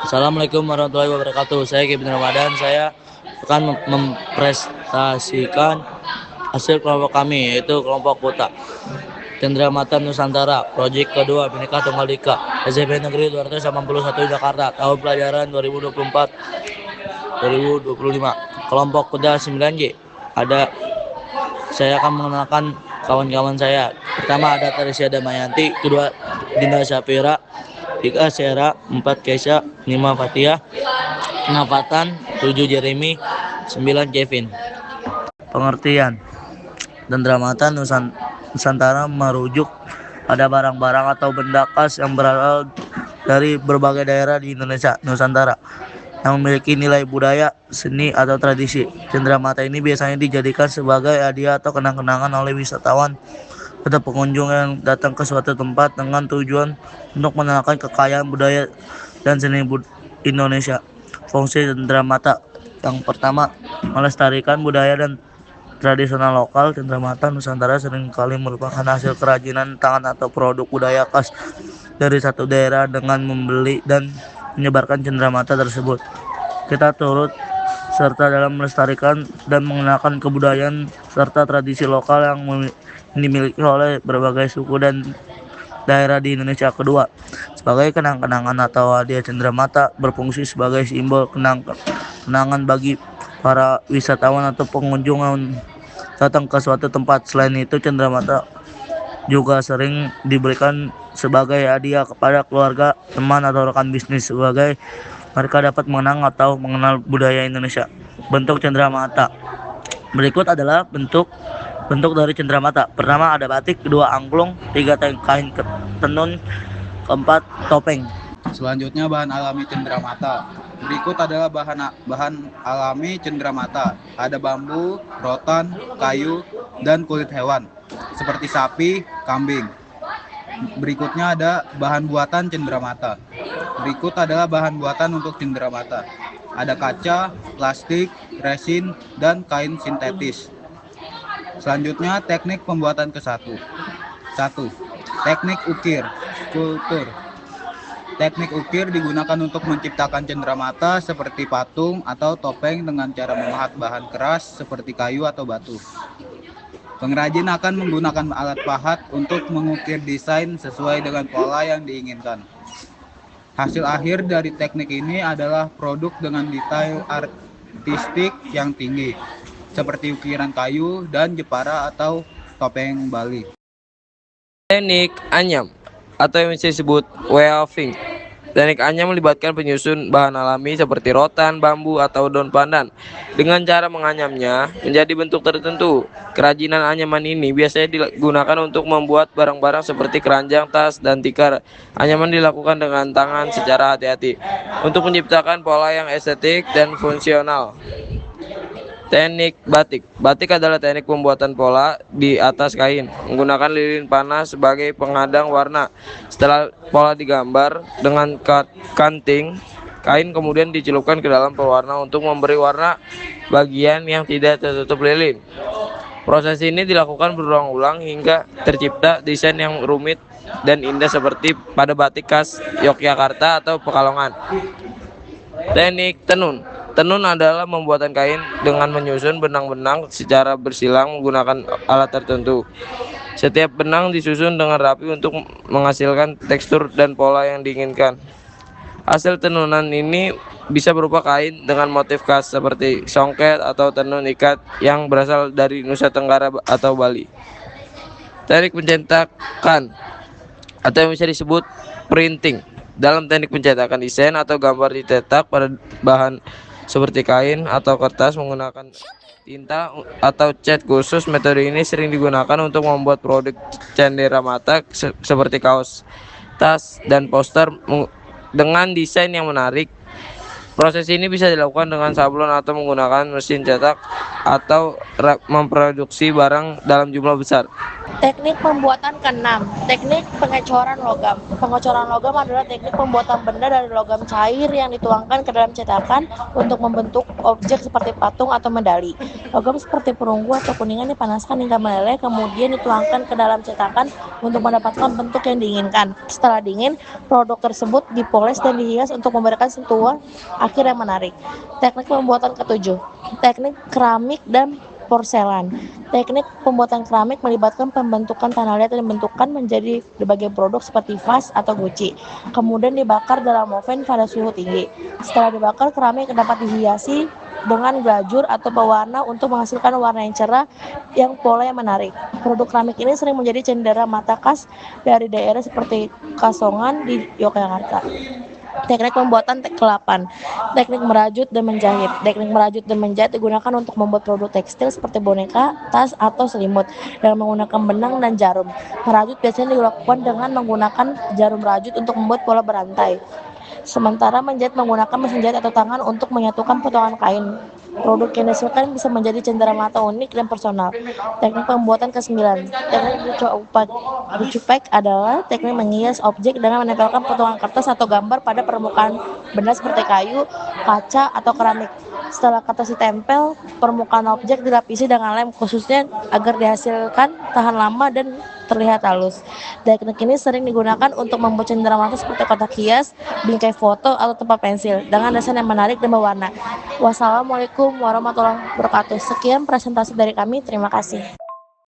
Assalamualaikum warahmatullahi wabarakatuh. Saya Kevin Ramadan. Saya akan mempresentasikan hasil kelompok kami, yaitu kelompok Kuta Cenderamata Nusantara, proyek kedua Bhinneka Tunggal Ika, SMP Negeri 281 Jakarta, tahun pelajaran 2024-2025. Kelompok Kuda 9G. Saya akan mengenalkan kawan-kawan saya. Pertama ada Teresia Damayanti, kedua Dinda Syafira, 3 Sera, 4 Kesha, 5 Fatia, 6 Fatan, 7 Jeremy, 9 Kevin. Pengertian: Cenderamata Nusantara merujuk pada barang-barang atau benda khas yang berasal dari berbagai daerah di Indonesia Nusantara yang memiliki nilai budaya, seni, atau tradisi. Cenderamata ini biasanya dijadikan sebagai hadiah atau kenang-kenangan oleh wisatawan atau pengunjung yang datang ke suatu tempat dengan tujuan untuk mengenalkan kekayaan budaya dan seni Indonesia. Fungsi cenderamata: yang pertama, melestarikan budaya dan tradisional lokal. Cenderamata Nusantara seringkali merupakan hasil kerajinan tangan atau produk budaya khas dari satu daerah. Dengan membeli dan menyebarkan cenderamata tersebut, kita turut serta dalam melestarikan dan mengenalkan kebudayaan serta tradisi lokal yang dimiliki oleh berbagai suku dan daerah di Indonesia. Kedua, sebagai kenang-kenangan atau hadiah, cenderamata berfungsi sebagai simbol kenangan bagi para wisatawan atau pengunjung yang datang ke suatu tempat. Selain itu, cenderamata juga sering diberikan sebagai hadiah kepada keluarga, teman, atau rekan bisnis sebagai mereka dapat mengenang atau mengenal budaya Indonesia. Bentuk cenderamata berikut adalah bentuk dari cenderamata. Pertama ada batik, kedua angklung, tiga kain tenun, keempat topeng. Selanjutnya bahan alami cenderamata. Berikut adalah bahan alami cenderamata. Ada bambu, rotan, kayu, dan kulit hewan seperti sapi, kambing. Berikutnya ada bahan buatan cenderamata. Berikut adalah bahan buatan untuk cenderamata. Ada kaca, plastik, resin, dan kain sintetis. Selanjutnya teknik pembuatan ke-1. 1. Teknik ukir, skulptur. Teknik ukir digunakan untuk menciptakan cenderamata seperti patung atau topeng dengan cara memahat bahan keras seperti kayu atau batu. Pengrajin akan menggunakan alat pahat untuk mengukir desain sesuai dengan pola yang diinginkan. Hasil akhir dari teknik ini adalah produk dengan detail artistik yang tinggi, seperti ukiran kayu dan jepara atau topeng Bali. Teknik anyam atau yang bisa disebut weaving. Teknik anyam melibatkan penyusun bahan alami seperti rotan, bambu, atau daun pandan dengan cara menganyamnya menjadi bentuk tertentu. Kerajinan anyaman ini biasanya digunakan untuk membuat barang-barang seperti keranjang, tas, dan tikar. Anyaman dilakukan dengan tangan secara hati-hati untuk menciptakan pola yang estetik dan fungsional. Teknik batik. Batik adalah teknik pembuatan pola di atas kain menggunakan lilin panas sebagai penghadang warna. Setelah pola digambar dengan kanting, kain kemudian dicelupkan ke dalam pewarna untuk memberi warna bagian yang tidak tertutup lilin. Proses ini dilakukan berulang-ulang hingga tercipta desain yang rumit dan indah seperti pada batik khas Yogyakarta atau Pekalongan. Teknik tenun. Tenun adalah pembuatan kain dengan menyusun benang-benang secara bersilang menggunakan alat tertentu. Setiap benang disusun dengan rapi untuk menghasilkan tekstur dan pola yang diinginkan. Hasil tenunan ini bisa berupa kain dengan motif khas seperti songket atau tenun ikat yang berasal dari Nusa Tenggara atau Bali. Teknik pencetakan atau yang bisa disebut printing. Dalam teknik pencetakan, desain atau gambar dicetak pada bahan seperti kain atau kertas menggunakan tinta atau cat khusus. Metode ini sering digunakan untuk membuat produk cenderamata seperti kaos, tas, dan poster dengan desain yang menarik. Proses ini bisa dilakukan dengan sablon atau menggunakan mesin cetak atau memproduksi barang dalam jumlah besar. Teknik pembuatan keenam, teknik pengecoran logam. Pengecoran logam adalah teknik pembuatan benda dari logam cair yang dituangkan ke dalam cetakan untuk membentuk objek seperti patung atau medali. Logam seperti perunggu atau kuningan dipanaskan hingga meleleh, kemudian dituangkan ke dalam cetakan untuk mendapatkan bentuk yang diinginkan. Setelah dingin, produk tersebut dipoles dan dihias untuk memberikan sentuhan akhir yang menarik. Teknik pembuatan ketujuh, teknik keramik dan porselen. Teknik pembuatan keramik melibatkan pembentukan tanah liat yang dibentukkan menjadi berbagai produk seperti vas atau guci. Kemudian dibakar dalam oven pada suhu tinggi. Setelah dibakar, keramik dapat dihiasi dengan glazur atau pewarna untuk menghasilkan warna yang cerah yang pola yang menarik. Produk keramik ini sering menjadi cendera mata khas dari daerah seperti Kasongan di Yogyakarta. Teknik pembuatan ke-8, teknik merajut dan menjahit. Teknik merajut dan menjahit digunakan untuk membuat produk tekstil seperti boneka, tas, atau selimut dengan menggunakan benang dan jarum. Merajut biasanya dilakukan dengan menggunakan jarum rajut untuk membuat pola berantai. Sementara menjahit menggunakan mesin jahit atau tangan untuk menyatukan potongan kain. Produk yang dihasilkan bisa menjadi cenderamata unik dan personal. Teknik pembuatan ke-9, teknik decoupage adalah teknik menghias objek dengan menempelkan potongan kertas atau gambar pada permukaan benda seperti kayu, kaca, atau keramik. Setelah kertas ditempel, permukaan objek dilapisi dengan lem khususnya agar dihasilkan tahan lama dan terlihat halus. Teknik ini sering digunakan untuk membuat cenderamata seperti kotak hias, bingkai foto, atau tempat pensil dengan desain yang menarik dan berwarna. Wassalamualaikum warahmatullahi wabarakatuh. Sekian presentasi dari kami. Terima kasih.